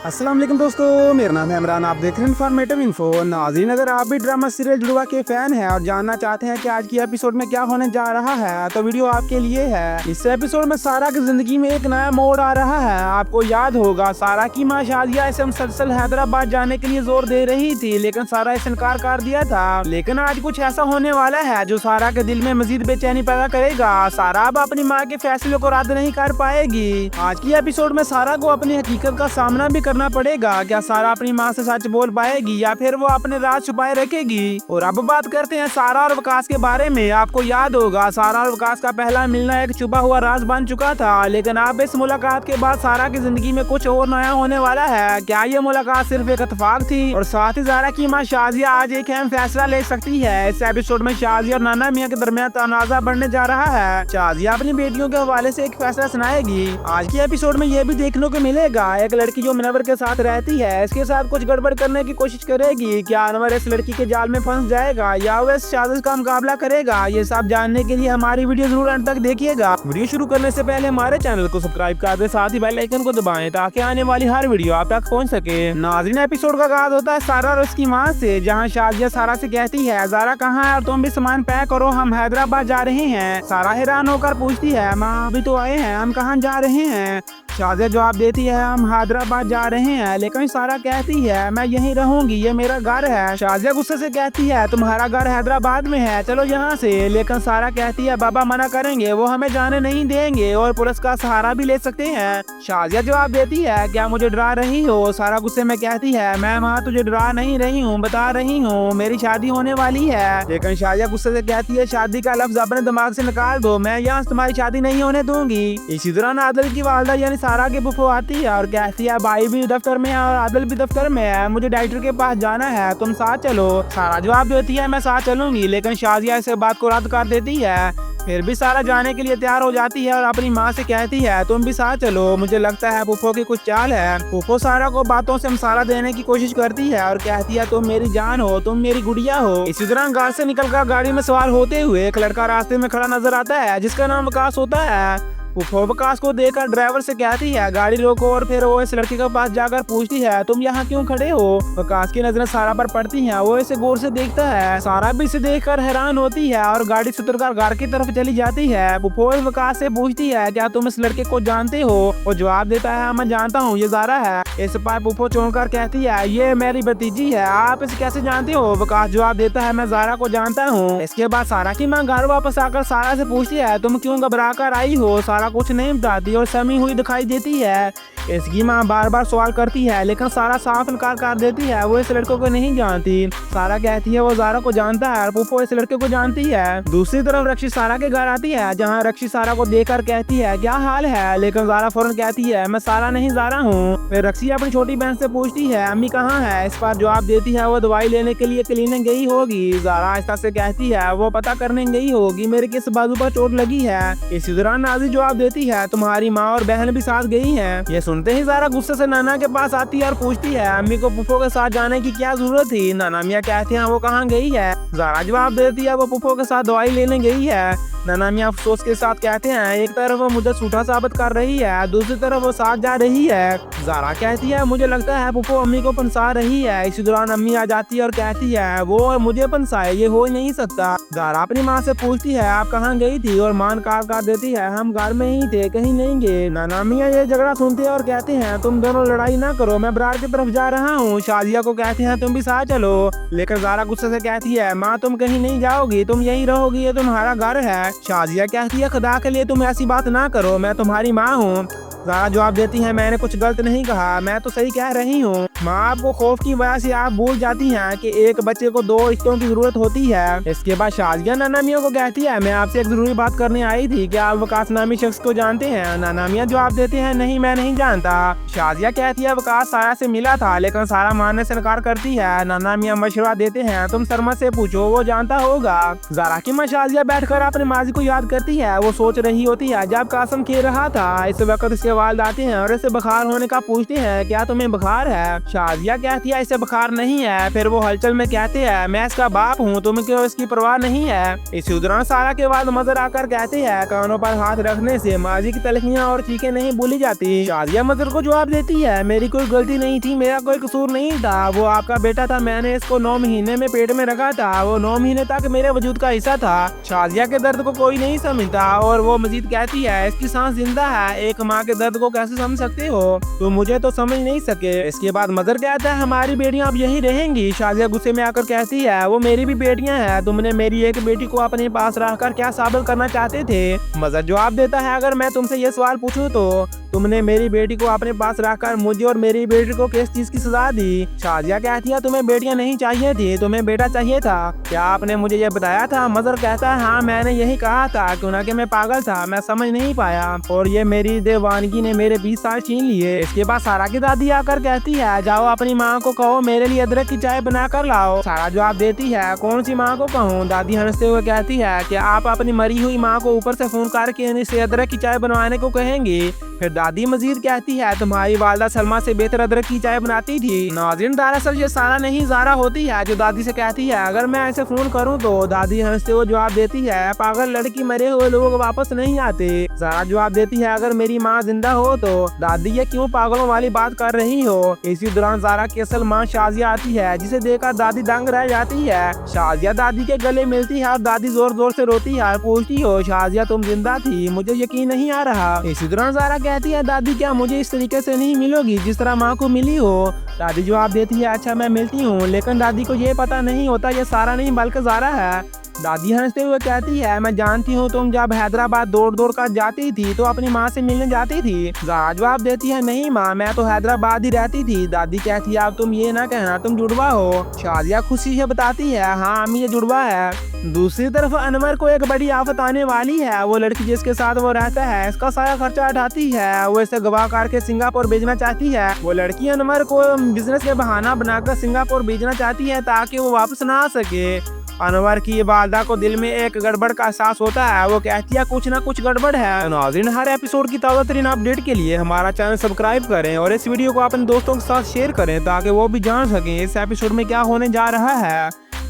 अस्सलाम वालेकुम दोस्तों, मेरा नाम है इमरान। आप देख रहे हैं इन्फॉर्मेटिव इन्फो। नाज़रीन, अगर आप भी ड्रामा सीरियल जुड़वा के फैन हैं और जानना चाहते हैं कि आज की एपिसोड में क्या होने जा रहा है तो वीडियो आपके लिए है। इस एपिसोड में सारा की जिंदगी में एक नया मोड़ आ रहा है। आपको याद होगा सारा की माँ शादिया इसे मुसलसल हैदराबाद जाने के लिए जोर दे रही थी, लेकिन सारा इसे इनकार कर दिया था। लेकिन आज कुछ ऐसा होने वाला है जो सारा के दिल में मजीद बेचैनी पैदा करेगा। सारा अब अपनी माँ के फैसले को रद्द नहीं कर पाएगी। आज की एपिसोड में सारा को अपनी हकीकत का सामना भी करना पड़ेगा। क्या सारा अपनी माँ से सच बोल पाएगी या फिर वो अपने राज छुपाए रखेगी। और अब बात करते हैं सारा और विकास के बारे में। आपको याद होगा सारा और विकास का पहला मिलना एक छुपा हुआ राज बन चुका था, लेकिन अब इस मुलाकात के बाद सारा की जिंदगी में कुछ और नया होने वाला है। क्या ये मुलाकात सिर्फ एक इत्तेफाक थी और साथ ही सारा की माँ शाजिया आज एक अहम फैसला ले सकती है। इस एपिसोड में शाजिया और नाना मियाँ के दरमियान तनाजा बढ़ने जा रहा है। शाजिया अपनी बेटियों के हवाले से एक फैसला सुनाएगी। आज की एपिसोड में ये भी देखने को मिलेगा एक लड़की जो मुनव्वर के साथ रहती है इसके साथ कुछ गड़बड़ करने की कोशिश करेगी। क्या अनवर इस लड़की के जाल में फंस जाएगा या वह इस साजिश का मुकाबला करेगा। ये सब जानने के लिए हमारी वीडियो जरूर अंत तक देखिएगा। वीडियो शुरू करने से पहले हमारे चैनल को सब्सक्राइब कर दे, साथ ही बेल आइकन को दबाएं ताकि आने वाली हर वीडियो आप तक पहुंच सके। नाज़रीन, एपिसोड का आगाज होता है सारा और उसकी माँ से, जहाँ शाजिया सारा से कहती है ज़ारा कहाँ है और तुम भी सामान पैक करो, हम हैदराबाद जा रहे हैं। सारा हैरान होकर पूछती है माँ अभी तो आए हैं, हम कहाँ जा रहे हैं। शाजिया जवाब देती है हम हैदराबाद जा रहे हैं, लेकिन सारा कहती है मैं यहीं रहूंगी, ये मेरा घर है। शाजिया गुस्से से कहती है तुम्हारा घर हैदराबाद में है, चलो यहाँ से। लेकिन सारा कहती है बाबा मना करेंगे, वो हमें जाने नहीं देंगे और पुलिस का सहारा भी ले सकते हैं। शाजिया जवाब देती है क्या मुझे डरा रही हो। सारा गुस्से में कहती है मैं वहाँ तुझे डरा नहीं रही हूँ, बता रही हूँ मेरी शादी होने वाली है। लेकिन शाजिया गुस्से से कहती है शादी का लफ्ज अपने दिमाग से निकाल दो, मैं यहाँ तुम्हारी शादी नहीं होने दूंगी। इसी दौरान आदिल की वालदा यानी सारा की फूफो आती है और कहती है भाई भी दफ्तर में है और आदिल भी दफ्तर में है, मुझे डायरेक्टर के पास जाना है, तुम साथ चलो। सारा जवाब देती है मैं साथ चलूंगी, लेकिन शाजिया इस बात को रद्द कर देती है। फिर भी सारा जाने के लिए तैयार हो जाती है और अपनी माँ से कहती है तुम भी साथ चलो, मुझे लगता है फूफो की कुछ चाल है। फूफो सारा को बातों से मसाला देने की कोशिश करती है और कहती है तुम मेरी जान हो, तुम मेरी गुड़िया हो। इसी दौरान घर से निकलकर गाड़ी में सवार होते हुए एक लड़का रास्ते में खड़ा नजर आता है जिसका नाम विकास होता है। फूफो विकास को देखकर ड्राइवर से कहती है गाड़ी रोको और फिर वो इस लड़के के पास जाकर पूछती है तुम यहाँ क्यों खड़े हो। विकास की नजरें सारा पर पड़ती हैं, वो इसे गौर से देखता है। सारा भी इसे देखकर हैरान होती है और गाड़ी से उतरकर घर की तरफ चली जाती है। फूफो विकास से पूछती है क्या तुम इस लड़के को जानते हो। वो जवाब देता है मैं जानता हूँ, ये ज़ारा है। इस पर फूफो चौंककर कहती है ये मेरी भतीजी है, आप इसे कैसे जानते हो। विकास जवाब देता है मैं ज़ारा को जानता हूँ। इसके बाद सारा की माँ घर वापस आकर सारा से पूछती है तुम क्यों घबरा कर आई हो। सारा कुछ नहीं बताती और समी हुई दिखाई देती है। इसकी माँ बार बार सवाल करती है लेकिन सारा साफ इनकार कर देती है, वो इस लड़के को नहीं जानती। सारा कहती है वो ज़ारा को जानता है और फूफो इस लड़के को जानती है। दूसरी तरफ रक्षी सारा के घर आती है, जहाँ रक्षी सारा को देखकर कहती है क्या हाल है, लेकिन ज़ारा फौरन कहती है मैं सारा नहीं ज़ारा हूँ। फिर रक्षी अपनी छोटी बहन से पूछती है अम्मी कहाँ है। इस पर जवाब देती है वो दवाई लेने के लिए क्लिनिक गई होगी। ज़ारा आहिस्ता से कहती है वो पता करने गई होगी मेरे किस बाजू पर चोट लगी है। इसी दौरान नाज़ी जवाब देती है तुम्हारी माँ और बहन भी साथ गई हैं। ये सुनते ही ज़ारा गुस्से से नाना के पास आती है और पूछती है अम्मी को फूफो के साथ जाने की क्या जरूरत थी। नाना मियाँ कहते हैं वो कहाँ गई है। ज़ारा जवाब देती है वो फूफो के साथ दवाई लेने गई है। नाना मियाँ अफसोस के साथ कहते हैं एक तरफ वो मुझे झूठा साबित कर रही है, दूसरी तरफ वो साथ जा रही है। ज़ारा कहती है मुझे लगता है फूफो अम्मी को पंसा रही है। इसी दौरान अम्मी आ जाती है और कहती है वो मुझे पंसाए, ये हो नहीं सकता। ज़ारा अपनी माँ से पूछती है आप कहाँ गई थी और मां कार कर देती है हम घर में ही थे, कहीं नहीं गए। नाना मियाँ ये झगड़ा सुनते हैं और कहते हैं तुम दोनों लड़ाई ना करो, मैं बरार की तरफ जा रहा हूँ। शाजिया को कहते हैं तुम भी साथ चलो, लेकिन ज़ारा गुस्से से कहती है माँ तुम कहीं नहीं जाओगी, तुम यहीं रहोगी, ये तुम्हारा घर है। शाजिया कहती है खुदा के लिए तुम ऐसी बात ना करो, मैं तुम्हारी माँ हूँ। ज़ारा जवाब देती है मैंने कुछ गलत नहीं कहा, मैं तो सही कह रही हूँ। माँ आपको खौफ की वजह से आप भूल जाती हैं कि एक बच्चे को दो रिश्तों की जरूरत होती है। इसके बाद शाजिया नाना मियाँ को कहती है मैं आपसे एक जरूरी बात करने आई थी, क्या आप विकास नामी शख्स को जानते हैं। नाना मियाँ जवाब देते हैं नहीं मैं नहीं जानता। शाजिया कहती है विकास सारा से मिला था, लेकिन सारा मानने से इनकार करती है। नाना मियाँ मशवरा देते हैं तुम शर्मा से पूछो, वो जानता होगा। ज़ारा की माँ शाजिया बैठकर अपने माजी को याद करती है। वो सोच रही होती है जब कासम खेल रहा था। इस वक्त इसके वालिद आते हैं और इसे बुखार होने का पूछते हैं, क्या तुम्हें बुखार है? शाजिया कहती है इसे बुखार नहीं है। फिर वो हलचल में कहते हैं, मैं इसका बाप हूँ, तुम्हें क्यों इसकी परवाह नहीं है? इसी दौरान सारा के वालिद मजर आकर कहते हैं, कानों पर हाथ रखने से माजी की तलखियाँ और चीखें नहीं भूली जाती। शाजिया मजर को जवाब देती है, मेरी कोई गलती नहीं थी, मेरा कोई कसूर नहीं था, वो आपका बेटा था, मैंने इसको 9 महीने में पेट में रखा था, वो 9 महीने तक मेरे वजूद का हिस्सा था। शाजिया के दर्द को कोई नहीं समझता और वो मजीद कहती है, इसकी सांस जिंदा है, एक माँ के दर्द को कैसे समझ सकते हो? तो मुझे तो समझ नहीं सके। इसके बाद मदर कहता है, हमारी बेटियां अब यही रहेंगी। शाजिया गुस्से में आकर कहती है, वो मेरी भी बेटियां हैं, तुमने मेरी एक बेटी को अपने पास रखकर क्या साबित करना चाहते थे? मदर जवाब देता है, अगर मैं तुमसे ये सवाल पूछूं तो तुमने मेरी बेटी को अपने पास रखकर मुझे और मेरी बेटी को किस चीज की सजा दी? शाजिया कहती है, तुम्हें बेटियां नहीं चाहिए थी, तुम्हें बेटा चाहिए था, क्या आपने मुझे ये बताया था? मदर कहता है, हाँ मैंने यही कहा था, क्यों ना कि मैं पागल था, मैं समझ नहीं पाया और ये मेरी दीवानगी ने मेरे 20 साल छीन लिए। इसके बाद सारा की दादी आकर कहती है, जाओ अपनी माँ को कहो मेरे लिए अदरक की चाय बना कर लाओ। सारा जवाब देती है, कौन सी माँ को कहूँ? दादी हंसते हुए कहती है कि आप अपनी मरी हुई माँ को ऊपर से फोन करके इसे अदरक की चाय बनवाने को कहेंगी। फिर दादी मजीद कहती है, तुम्हारी वालदा सलमा से बेहतर अदरक की चाय बनाती थी। नाज़रीन, दरअसल ये सारा नहीं ज़ारा होती है जो दादी से कहती है, अगर मैं ऐसे फोन करूं तो दादी हंसते हुए जवाब देती है, पागल लड़की, मरे हुए लोग वापस नहीं आते। ज़ारा जवाब देती है, अगर मेरी माँ जिंदा हो तो दादी ये क्यों पागलों वाली बात कर रही हो? इसी दौरान ज़ारा की असल माँ शाजिया आती है, जिसे देखकर दादी दंग रह जाती है। शाजिया दादी के गले मिलती है और दादी जोर जोर से रोती है, पूछती हो, शाजिया तुम जिंदा थी, मुझे यकीन नहीं आ रहा। इसी दौरान ज़ारा कहती है, दादी क्या मुझे इस तरीके से नहीं मिलोगी जिस तरह माँ को मिली हो? दादी जवाब देती है, अच्छा मैं मिलती हूँ, लेकिन दादी को ये पता नहीं होता ये सारा नहीं बल्कि ज़ारा है। दादी हंसते हुए कहती है, मैं जानती हूँ तुम जब हैदराबाद दौड़ दौड़ कर जाती थी तो अपनी माँ से मिलने जाती थी। ज़ारा जवाब देती है, नहीं माँ, मैं तो हैदराबाद ही रहती थी। दादी कहती है, अब तुम ये ना कहना तुम जुड़वा हो। शाजिया खुशी से बताती है, हाँ अम्मी ये जुड़वा है। दूसरी तरफ अनवर को एक बड़ी आफत आने वाली है। वो लड़की जिसके साथ वो रहता है इसका सारा खर्चा उठाती है, वो इसे गवाह करके सिंगापुर भेजना चाहती है। वो लड़की अनवर को बिजनेस के बहाना बनाकर सिंगापुर भेजना चाहती है ताकि वो वापस ना आ सके। अनवर की वालदा को दिल में एक गड़बड़ का एहसास होता है, वो कहती है कुछ ना कुछ गड़बड़ है। नाज़रीन, हर एपिसोड की ताज़ा तरीन अपडेट के लिए हमारा चैनल सब्सक्राइब करें और इस वीडियो को अपने दोस्तों के साथ शेयर करें ताकि वो भी जान सकें इस एपिसोड में क्या होने जा रहा है।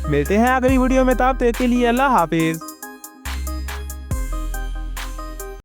मिलते हैं अगली वीडियो में, तब तक के लिए अल्लाह हाफिज।